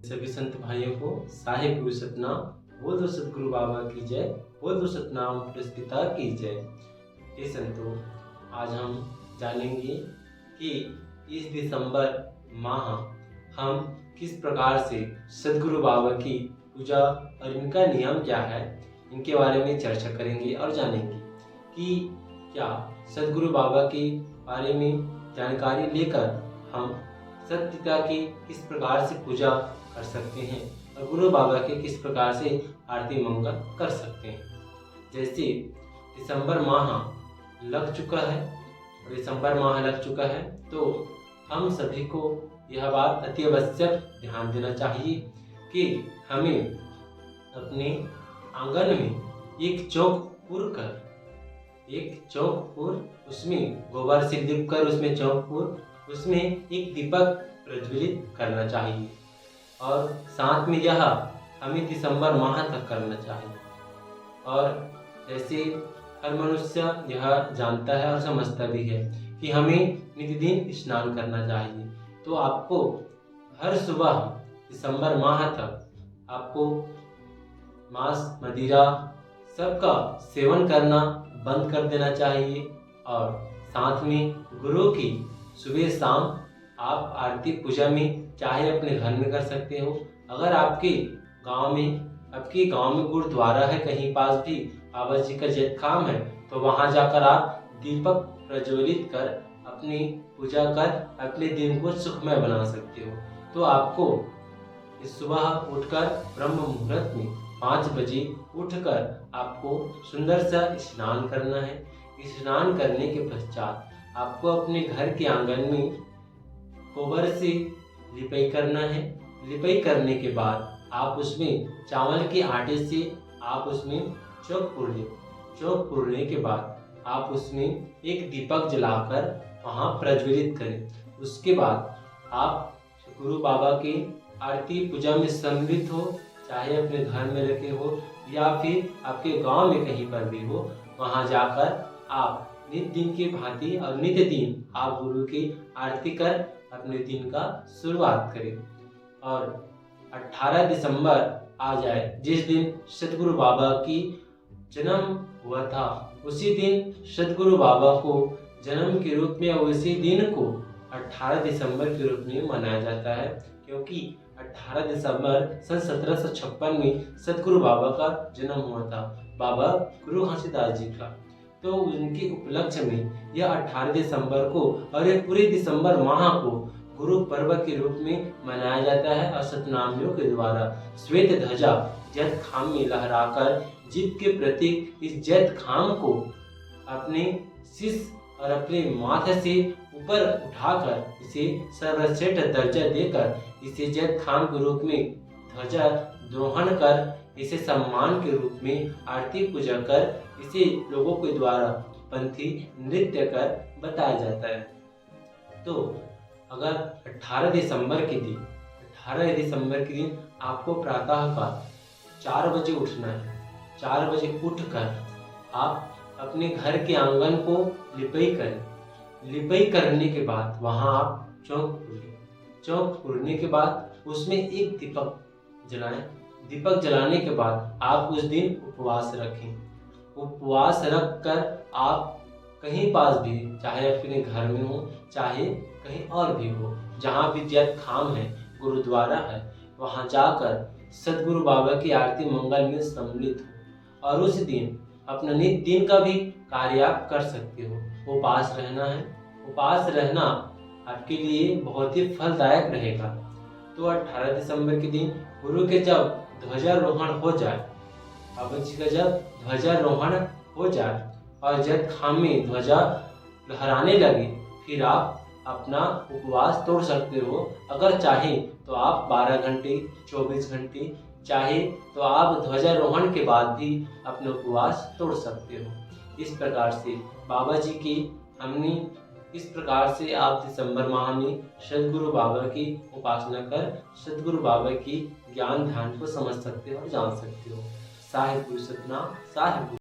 सभी संत भाइयों को साहिब गुरु सतनाम। बोल दो सतगुरु बाबा की जय, बोल दो सतनाम पिता की जय। हे संतों, आज हम जानेंगे कि इस दिसंबर माह हम किस प्रकार से सतगुरु बाबा की पूजा और इनका नियम क्या है, इनके बारे में चर्चा करेंगे और जानेंगे कि क्या सतगुरु बाबा के बारे में जानकारी लेकर हम सत पिता की किस प्रकार से पूजा कर सकते हैं और गुरु बाबा के किस प्रकार से आरती मंगल कर सकते हैं। जैसे दिसंबर माह लग चुका है तो हम सभी को यह बात अति आवश्यक ध्यान देना चाहिए कि हमें अपने आंगन में एक चौक पुर उसमें गोबर से लिप कर उसमें एक दीपक प्रज्वलित करना चाहिए और साथ में यह हमें दिसंबर माह तक करना चाहिए। और जैसे हर मनुष्य यह जानता है और समझता भी है कि हमें नित्यदिन स्नान करना चाहिए, तो आपको हर सुबह दिसंबर माह तक आपको मांस मदिरा सबका सेवन करना बंद कर देना चाहिए। और साथ में गुरु की सुबह शाम आप आरती पूजा में चाहे अपने घर में कर सकते हो। अगर आपके गांव में गुरुद्वारा है, कहीं पास भी बाबा जी का जैतखाम है, तो वहां जाकर आप दीपक प्रज्वलित कर अपनी पूजा कर अपने दिन को सुखमय बना सकते हो। तो आपको इस सुबह उठकर ब्रह्म मुहूर्त में 5 बजे उठकर आपको सुंदर सा स्नान करना है। स्नान करने के पश्चात आपको अपने घर के आंगन में गोबर से लिपाई करना है। लिपाई करने के बाद आप उसमें चावल के आटे से आप उसमें चौक पुरने के बाद आप उसमें एक दीपक जलाकर वहाँ प्रज्वलित करें। उसके बाद आप गुरु बाबा की आरती पूजा में सम्मिलित हो, चाहे अपने घर में रखे हो या फिर आपके गांव में कहीं पर भी हो, वहां जाकर आप नित्य दिन की भांति और नित्य दिन आप गुरु की आरती कर अपने दिन का शुरुआत करें। और 18 दिसंबर आ जाए, जिस दिन सतगुरु बाबा की जन्म हुआ था, उसी दिन सतगुरु बाबा को जन्म के रूप में उसी दिन को 18 दिसंबर के रूप में मनाया जाता है, क्योंकि 18 दिसंबर सन 1756 में सतगुरु बाबा का जन्म हुआ था, बाबा गुरु घासीदास जी का। तो उनके उपलक्ष्य में यह 18 दिसंबर को और यह पूरे दिसंबर माह को गुरु पर्व के रूप में मनाया जाता है। और सतनामियों के द्वारा श्वेत ध्वजा जैत खाम में लहराकर जीत के प्रतीक इस जैत खाम को अपने शीश और अपने माथे से ऊपर उठाकर इसे सर्वश्रेष्ठ दर्जा देकर इसे जैत खाम के रूप में ध्वजा दोहन कर इसे सम्मान के रूप में आरती पूजा कर इसे लोगों के द्वारा पंथी नृत्य कर बताया जाता है। तो अगर 18 दिसंबर के दिन आपको प्रातःकाल 4 बजे उठना है। 4 बजे उठकर आप अपने घर के आंगन को लिपाई करें। लिपाई करने के बाद वहां आप चौक पुरने के बाद उसमें एक दीपक जलाएं। दीपक जलाने के बाद आप उस दिन उपवास रखें। उपवास रख कर आप कहीं पास भी, चाहे अपने घर में हो चाहे कहीं और भी हो, जहाँ भी जैत खाम है, गुरुद्वारा है, वहाँ जाकर सतगुरु बाबा की आरती मंगल में सम्मिलित हो। और उस दिन अपना नित्य दिन का भी कार्य आप कर सकते हो। उपास रहना है। उपास रहना आपके लिए बहुत ही फलदायक रहेगा। तो 18 दिसंबर के दिन गुरु के जब ध्वजारोहण हो जाए, बाबा जी का जब ध्वजारोहण हो जाए और जब खाम में ध्वजा लहराने लगे, फिर आप अपना उपवास तोड़ सकते हो। अगर चाहे तो आप 12 घंटे 24 घंटे, चाहे तो आप ध्वजारोहण के बाद भी अपना उपवास तोड़ सकते हो। इस प्रकार से बाबा जी की इस प्रकार से आप दिसंबर माह में सतगुरु बाबा की उपासना कर सतगुरु बाबा की ज्ञान ध्यान को समझ सकते हो और जान सकते हो। साहिब गुरु सतनाम, साहिब।